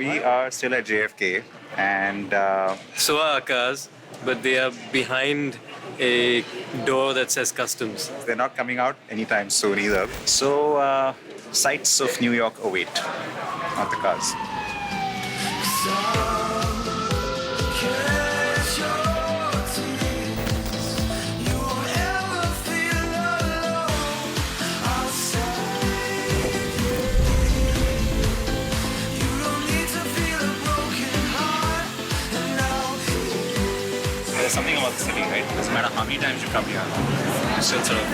we are still at JFK, and So are our cars, but they are behind a door that says customs. they're not coming out anytime soon either. So, sights of New York await, not the cars. There's something about the city, right? Doesn't matter how many times you come here, you still sort of.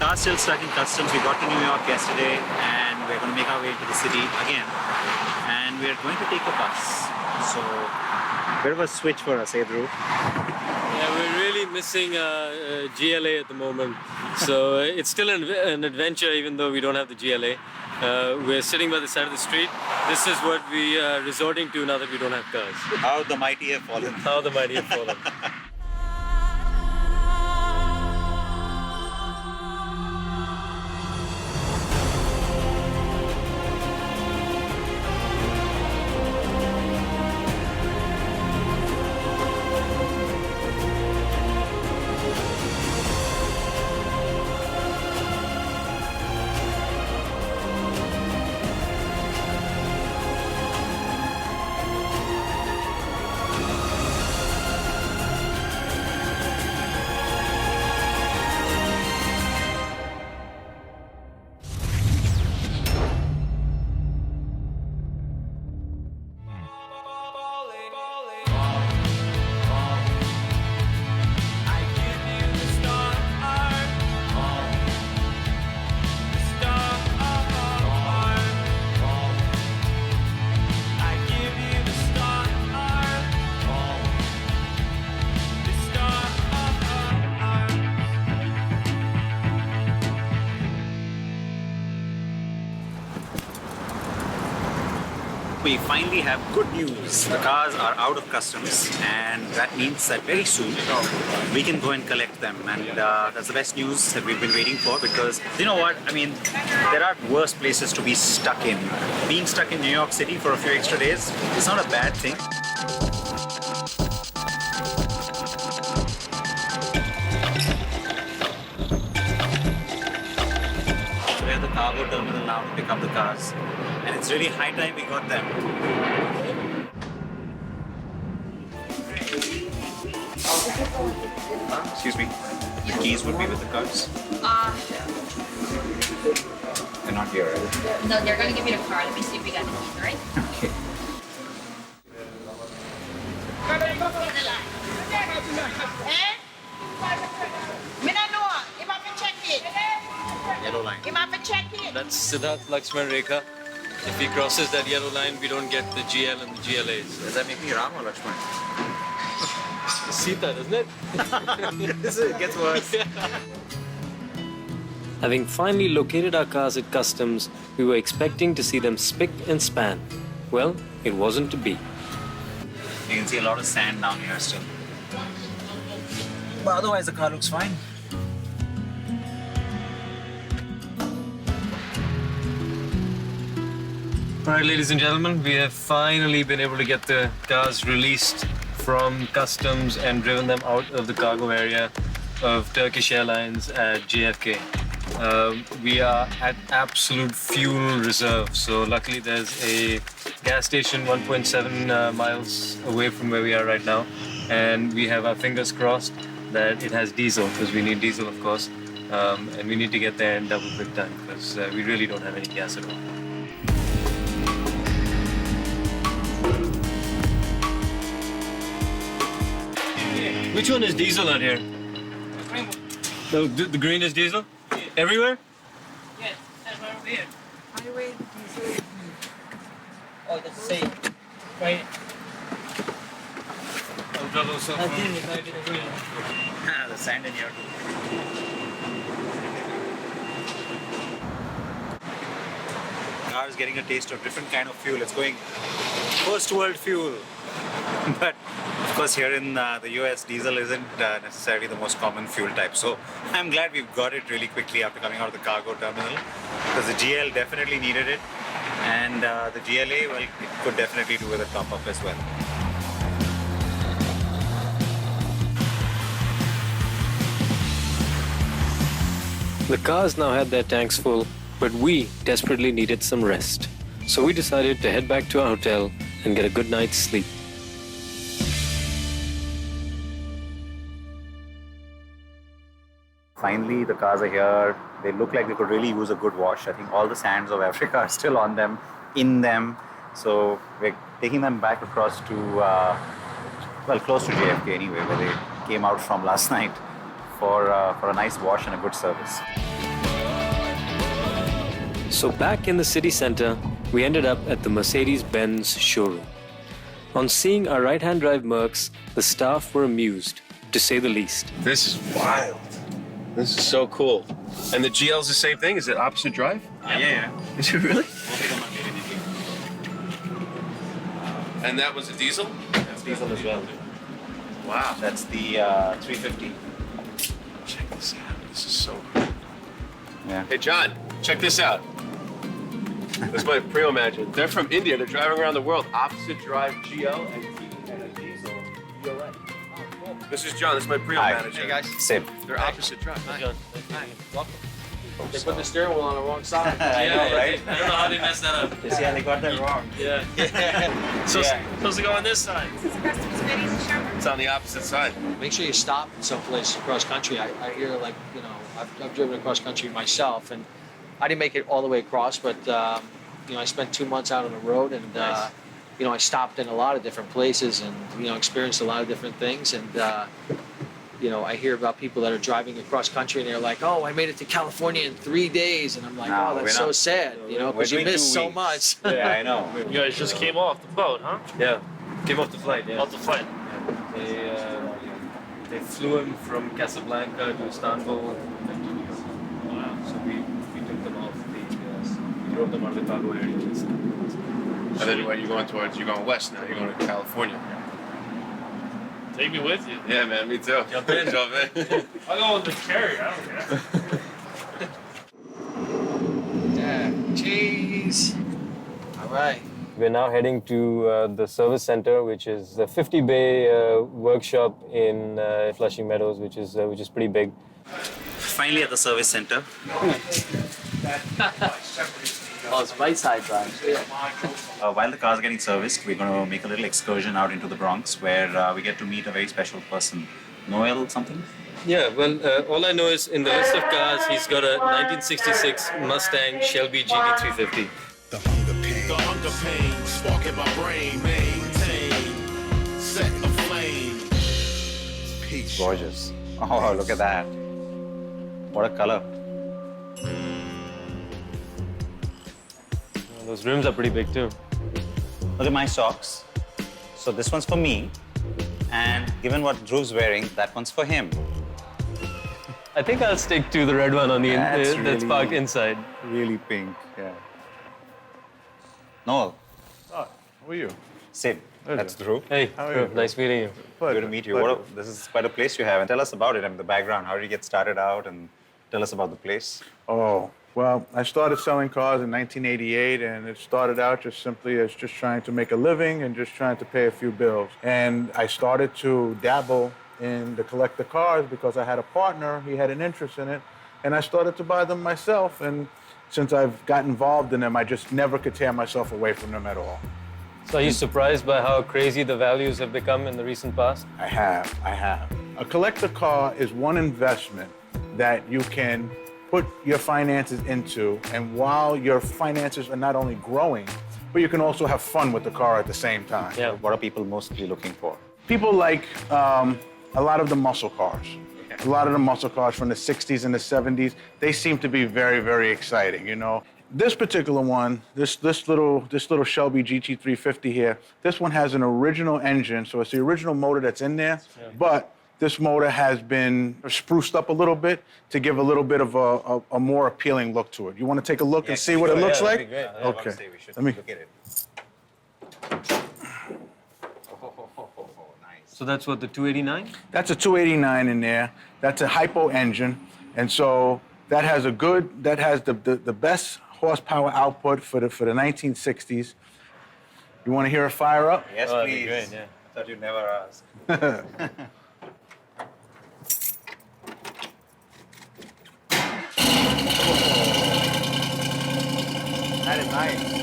Cars still stuck in customs. We got to New York yesterday and we're going to make our way into the city again. And we're going to take a bus. So, bit of a switch for us, eh, Dhruv? Yeah, we're really missing GLA at the moment. So it's still an adventure even though we don't have the GLA. We're sitting by the side of the street. This is what we are resorting to now that we don't have cars. How the mighty have fallen. How the mighty have fallen. We finally have good news. The cars are out of customs, and that means that very soon we can go and collect them. And that's the best news that we've been waiting for, because you know what? I mean, there are worse places to be stuck in. Being stuck in New York City for a few extra days is not a bad thing. We're at the cargo terminal now to pick up the cars. And it's really high time we got them. Excuse me. The keys would be with the cars? They're not here, right? No, they're gonna give you the car. Let me see if we got the keys, alright? Okay. Yellow line. That's Siddharth Lakshman Rekha. If he crosses that yellow line, we don't get the GL and the GLAs. Does that make me Ram or Lakshman? Sita, doesn't it? It gets worse. Having finally located our cars at customs, we were expecting to see them spick and span. Well, it wasn't to be. You can see a lot of sand down here still. But otherwise the car looks fine. Alright, ladies and gentlemen, we have finally been able to get the cars released from customs and driven them out of the cargo area of Turkish Airlines at JFK. We are at absolute fuel reserve, so luckily there's a gas station 1.7 miles away from where we are right now, and we have our fingers crossed that it has diesel, because we need diesel, of course, and we need to get there in double quick time because we really don't have any gas at all. Which one is diesel out here? The green is diesel? Yes. Everywhere? Yes, everywhere. Highway diesel. Oh, that's the same. Right. The sand in here too. Car is getting a taste of different kind of fuel. It's going first world fuel. But of course here in the US, diesel isn't necessarily the most common fuel type. So I'm glad we've got it really quickly after coming out of the cargo terminal, because the GL definitely needed it. And the GLA, well, it could definitely do with a top up as well. The cars now had their tanks full, but we desperately needed some rest. So we decided to head back to our hotel and get a good night's sleep. Finally, the cars are here. They look like they could really use a good wash. I think all the sands of Africa are still on them, in them. So we're taking them back across to, well, close to JFK anyway, where they came out from last night for a nice wash and a good service. So back in the city center, we ended up at the Mercedes-Benz showroom. On seeing our right-hand drive Mercs, the staff were amused, to say the least. This is wild. This is so cool. And the GL's the same thing? Is it opposite drive? Yeah. Is it really? Both of them are made in India. And that was a diesel? That's diesel as well. Wow. That's the 350. Check this out. This is so cool. Yeah. Hey, John, check this out. This might pre-imagine. They're from India. They're driving around the world. Opposite drive GL and a diesel GLA. This is John. This is my pre-manager. Hey guys. Same. They're opposite drive. Hi. Welcome. They put the steering wheel on the wrong side. I know, right? I don't know how they messed that up. Yeah, they got that wrong. Yeah. Supposed to go on this side. This is customers ready to shop. It's on the opposite side. Make sure you stop someplace across country. I hear, like, you know, I've driven across country myself, and I didn't make it all the way across, but you know, I spent 2 months out on the road, and you know, I stopped in a lot of different places, and you know, experienced a lot of different things, and you know, I hear about people that are driving across country, and they're like, "Oh, I made it to California in 3 days," and I'm like, No, "Oh, that's we're so not. sad," you know, We're because you doing miss 2 so weeks. much. Yeah, I know. You guys just came off the boat, huh? Yeah, came off the flight, yeah. Off the flight. They flew him from Casablanca to Istanbul. Wow. So we took them off we drove them out of the cargo area. And then what you're going towards? You're going west now. You're going to California. Take me with you. Yeah, man. Me too. Jump in. Jump in. I'll go with the carrier. I don't care. Yeah. Cheese. All right. We're now heading to the service center, which is the 50-bay workshop in Flushing Meadows, which is pretty big. Finally at the service center. Oh, it's right side drive. While the car's getting serviced, we're going to make a little excursion out into the Bronx, where we get to meet a very special person. Noel something? Yeah, well, all I know is in the list of cars, he's got a 1966 Mustang Shelby GT 350. The hunger pain, sparking my brain, maintain, set aflame. Peace. Gorgeous. Oh, look at that. What a color. Those rims are pretty big too. Look at my socks. So this one's for me. And given what Dhruv's wearing, that one's for him. I think I'll stick to the red one on the that's parked inside. Really pink, yeah. Noel, How are you? Sid, that's Dhruv. Hey, How are Dhruv, you? nice meeting you. Good to meet you. This is quite a place you have. And tell us about it. I mean, the background. How did you get started out? And tell us about the place. Oh, well, I started selling cars in 1988, and it started out just simply as just trying to make a living and just trying to pay a few bills. And I started to dabble in the collector cars because I had a partner. He had an interest in it, and I started to buy them myself. And since I've got involved in them, I just never could tear myself away from them at all. So are you surprised by how crazy the values have become in the recent past? I have. A collector car is one investment that you can put your finances into, and while your finances are not only growing, but you can also have fun with the car at the same time. Yeah. What are people mostly looking for? People like a lot of the muscle cars. A lot of the muscle cars from the 60s and the 70s, they seem to be very, very exciting, you know. This particular one, this little Shelby GT 350 here, this one has an original engine, so it's the original motor that's in there, but this motor has been spruced up a little bit to give a little bit of a more appealing look to it. You want to take a look and see what it looks like? Okay. Let me. Look at it. So that's what, the 289? That's a 289 in there. That's a hypo engine, and so that has the best horsepower output for the 1960s. You want to hear it fire up? Yes, Oh, that'd please. be great, yeah. I thought you'd never ask. That is nice.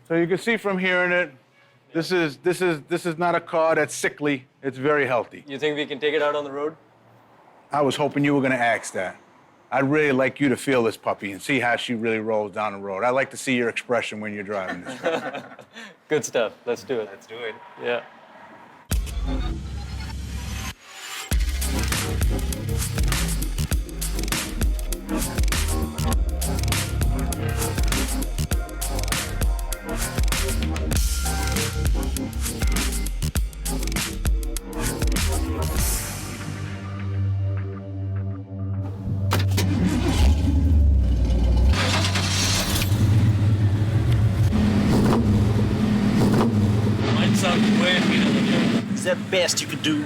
So you can see from hearing it, this is not a car that's sickly. It's very healthy. You think we can take it out on the road? I was hoping you were going to ask that. I'd really like you to feel this puppy and see how she really rolls down the road. I like to see your expression when you're driving this. Good stuff. Let's do it. Let's do it. Yeah. Might sound weird, you know. Is that best you could do?